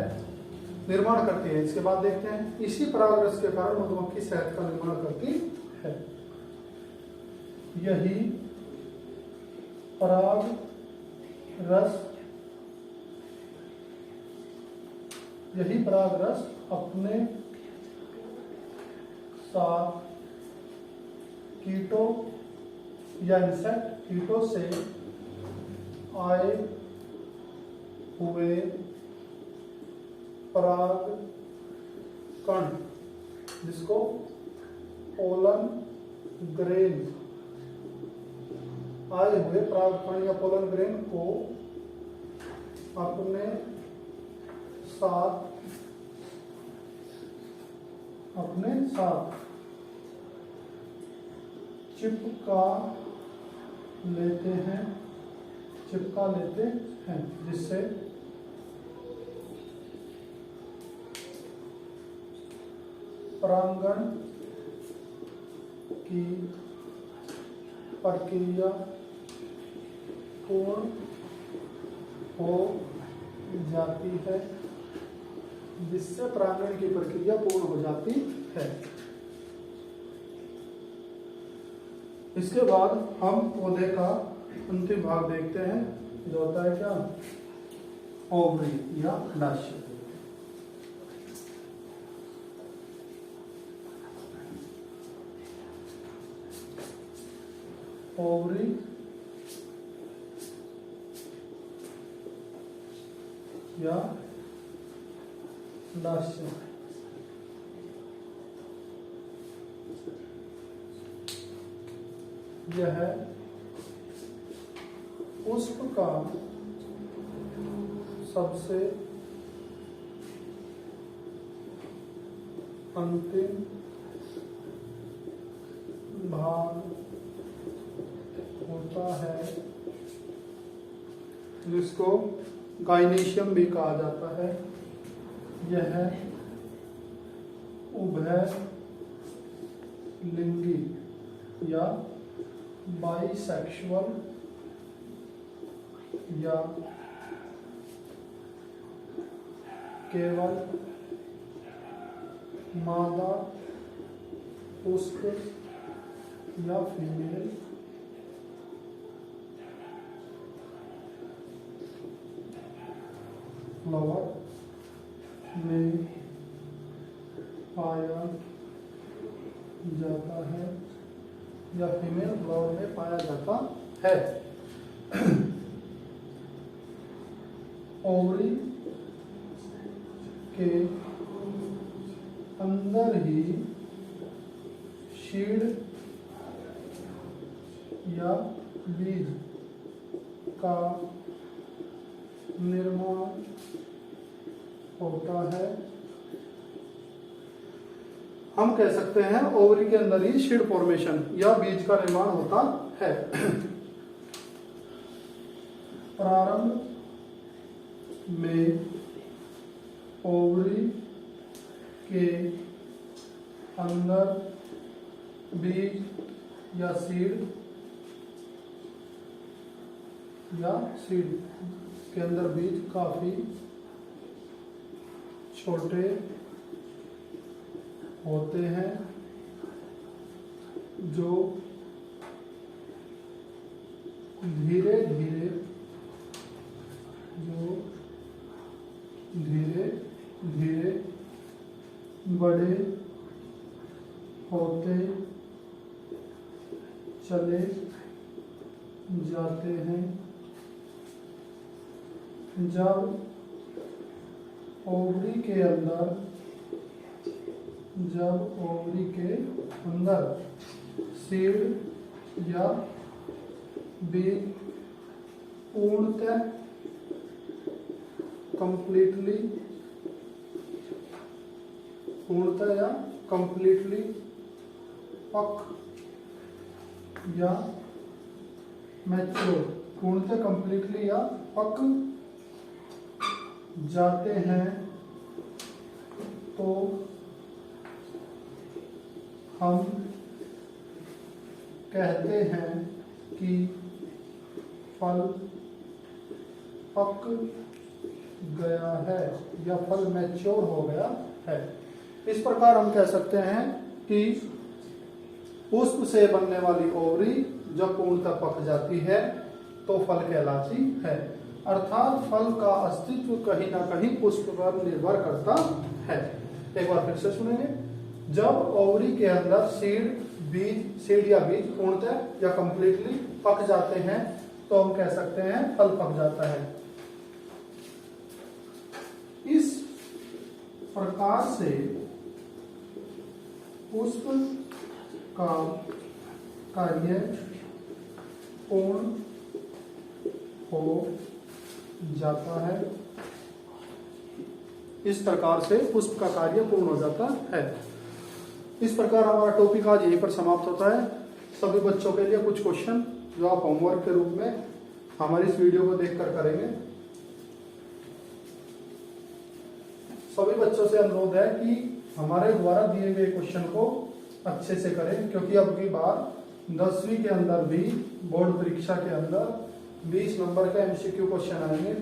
A: निर्माण करती है। इसके बाद देखते हैं इसी पराग रस के कारण मधुमक्खी शहद का निर्माण करती है। यही पराग रस अपने साथ कीटों या इंसेक्ट कीटों से आए हुए पराग कण जिसको पोलन ग्रेन आए हुए पराग कण या पोलन ग्रेन को अपने साथ चिपका लेते हैं जिससे परागण की प्रक्रिया पूर्ण हो जाती है इसके बाद हम पौधे का अंतिम भाग देखते हैं जो होता है क्या? ओवरी या अंडाशय। ओवरी या अंडाशय यह पुष्प का सबसे अंतिम भाग होता है जिसको गाइनेशियम भी कहा जाता है। यह उभय लिंगी या बाइसेक्सुअल या केवल मादा पुष्प या फीमेल फ्लावर में पाया जाता है या फीमेल फ्लावर में पाया जाता है। ओवरी के अंदर ही सीड या बीज का निर्माण होता है। हम कह सकते हैं ओवरी के अंदर ही सीड फॉर्मेशन या बीज का निर्माण होता है। प्रारंभ में ओवरी के अंदर बीज या सीड के अंदर बीज काफी छोटे होते हैं जो धीरे धीरे बड़े होते चले जाते हैं। जब ओवरी के अंदर सीड या बीज पूर्णतः या कंप्लीटली पक या मैच्योर पूर्णतः कंप्लीटली या पक जाते हैं तो हम कहते हैं कि फल पक गया है या फल मैच्योर हो गया है। इस प्रकार हम कह सकते हैं कि पुष्प से बनने वाली ओवरी जब पूर्णतः पक जाती है तो फल कहलाती है। अर्थात फल का अस्तित्व कहीं ना कहीं पुष्प पर निर्भर करता है। एक बार फिर से सुनेंगे। जब ओवरी के अंदर सीड या बीज पूर्णतः या कंप्लीटली पक जाते हैं तो हम कह सकते हैं फल पक जाता है। इस प्रकार से पुष्प का कार्य पूर्ण हो जाता है। इस प्रकार से पुष्प का कार्य पूर्ण हो जाता है। इस प्रकार हमारा टॉपिक आज यहीं पर समाप्त होता है। सभी बच्चों के लिए कुछ क्वेश्चन जो आप होमवर्क के रूप में हमारी इस वीडियो को देखकर करेंगे। सभी बच्चों से अनुरोध है कि हमारे द्वारा दिए गए क्वेश्चन को अच्छे से करें, क्योंकि अब की बार 10वीं के अंदर भी बोर्ड परीक्षा के अंदर 20 नंबर का MCQ क्वेश्चन आएंगे।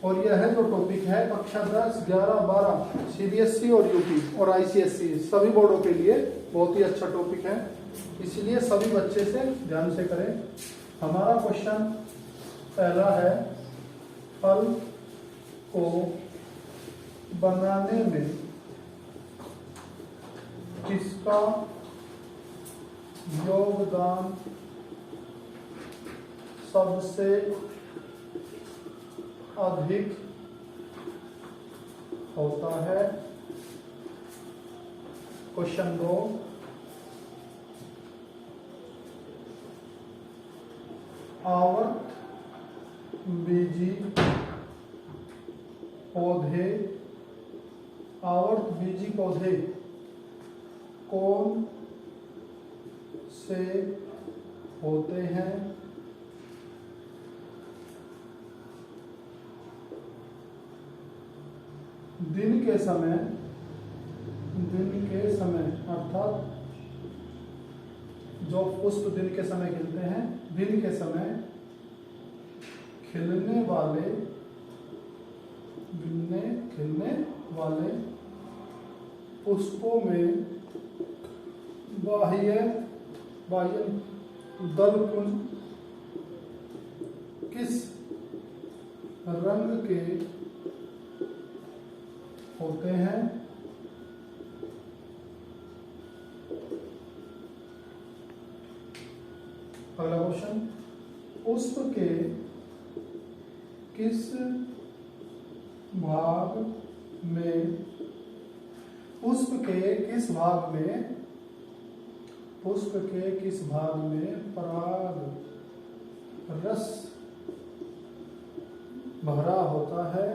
A: और यह है जो टॉपिक है कक्षा 10, 11, 12 CBSE और UP और ICSE सभी बोर्डों के लिए बहुत ही अच्छा टॉपिक है। इसलिए सभी बच्चे से ध्यान से करें। हमारा क्वेश्चन पहला है, फल को बनाने में किसका योगदान सबसे अधिक होता है। क्वेश्चन 2, आवर्त बीजी पौधे कौन से होते हैं? दिन के समय अर्थात जो पुष्प दिन के समय खिलते हैं, दिन के समय खिलने वाले पुष्पों में बाह्य दलपुंज किस रंग के होते हैं? अगला क्वेश्चन, पुष्प के किस भाग में पराग रस भरा होता है?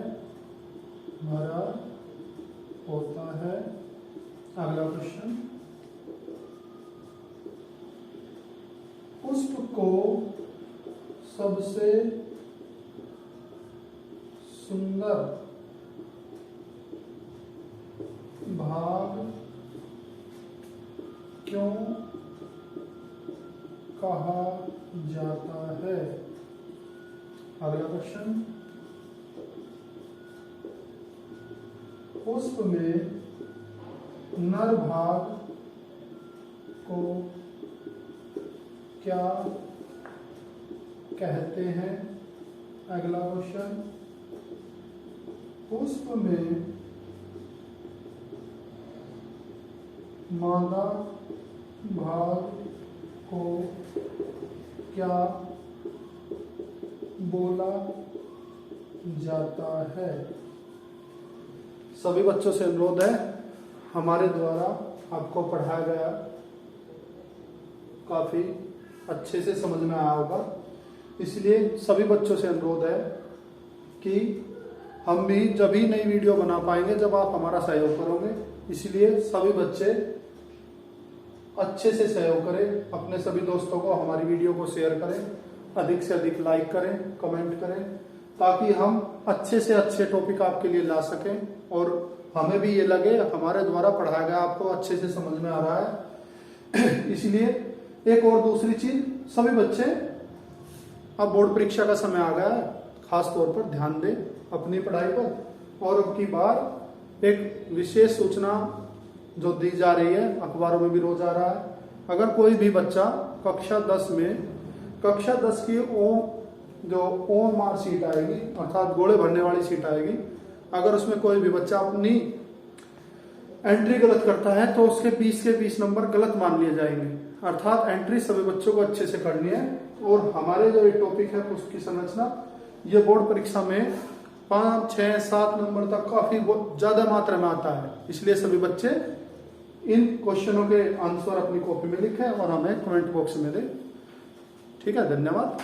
A: अगला क्वेश्चन, पुष्प को सबसे सुंदर भाग क्यों कहा जाता है? अगला क्वेश्चन, पुष्प में नर भाग को क्या कहते हैं? अगला क्वेश्चन, पुष्प में मादा भाग को क्या बोला जाता है? सभी बच्चों से अनुरोध है, हमारे द्वारा आपको पढ़ाया गया काफी अच्छे से समझ में आया होगा, इसलिए सभी बच्चों से अनुरोध है कि हम भी जब ही नई वीडियो बना पाएंगे जब आप हमारा सहयोग करोगे। इसलिए सभी बच्चे अच्छे से सहयोग करें, अपने सभी दोस्तों को हमारी वीडियो को शेयर करें, अधिक से अधिक लाइक करें, कमेंट करें, ताकि हम अच्छे से अच्छे टॉपिक आपके लिए ला सकें और हमें भी ये लगे हमारे द्वारा पढ़ाया गया आपको अच्छे से समझ में आ रहा है। इसलिए एक और दूसरी चीज, सभी बच्चे अब बोर्ड परीक्षा का समय आ गया है, खास तौर पर ध्यान दें अपनी पढ़ाई पर। और अब की बार एक विशेष सूचना जो दी जा रही है, अखबारों में भी रोज आ रहा है, अगर कोई भी बच्चा कक्षा 10 की OMR सीट आएगी, अर्थात गोले भरने वाली सीट आएगी, अगर उसमें कोई भी बच्चा अपनी एंट्री गलत करता है तो उसके 20 के 20 नंबर गलत मान लिए जाएंगे। अर्थात एंट्री सभी बच्चों को अच्छे से करनी है। और हमारे जो ये टॉपिक है पुष्प की संरचना, ये बोर्ड परीक्षा में 5, 6, 7 नंबर तक काफी ज्यादा मात्रा में आता है। इसलिए सभी बच्चे इन क्वेश्चनों के आंसर अपनी कॉपी में लिखें और हमें कमेंट बॉक्स में दें। ठीक है, धन्यवाद।